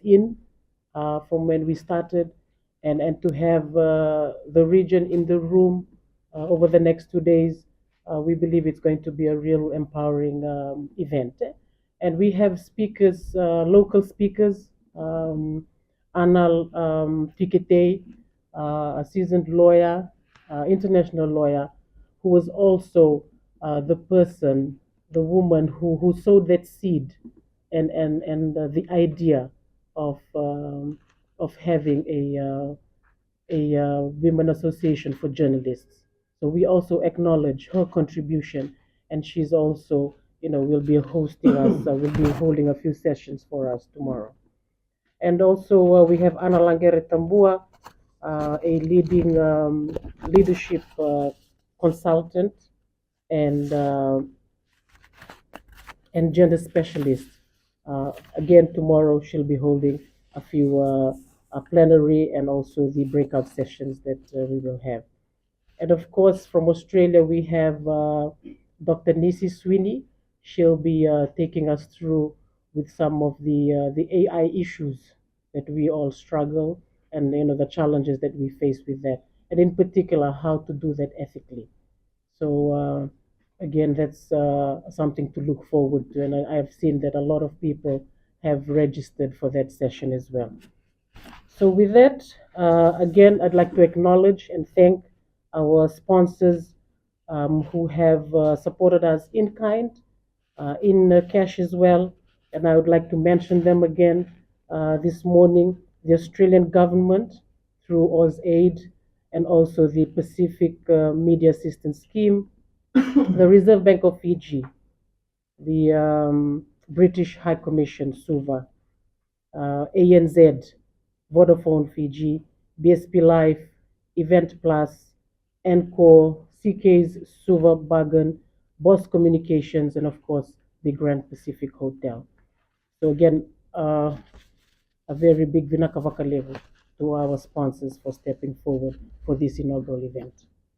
in from when we started, and to have the region in the room over the next 2 days. We believe it's going to be a real empowering event. And we have speakers, local speakers, Anal Pikete, a seasoned lawyer, international lawyer, who was also the person, the woman who sowed that seed and the idea of having a women association for journalists. So we also acknowledge her contribution, and she's also, will be hosting us. Will be holding a few sessions for us tomorrow. And also we have Ana Langere Tambua, a leading leadership consultant and gender specialist. Again, tomorrow she'll be holding a few plenary and also the breakout sessions that we will have. And of course, from Australia, we have Dr. Nisi Sweeney. She'll be taking us through with some of the AI issues that we all struggle, and the challenges that we face with that, and in particular how to do that ethically. So again, that's something to look forward to, and I've seen that a lot of people have registered for that session as well. So with that, again, I'd like to acknowledge and thank our sponsors who have supported us in kind, in cash as well. And I would like to mention them again this morning: the Australian government through AusAid, and also the Pacific Media Assistance Scheme, the Reserve Bank of Fiji, the British High Commission, Suva, ANZ, Vodafone Fiji, BSP Life, Event Plus, Encore, CK's Suva Bargain, Boss Communications, and of course the Grand Pacific Hotel. So again, a very big vinaka level to our sponsors for stepping forward for this inaugural event.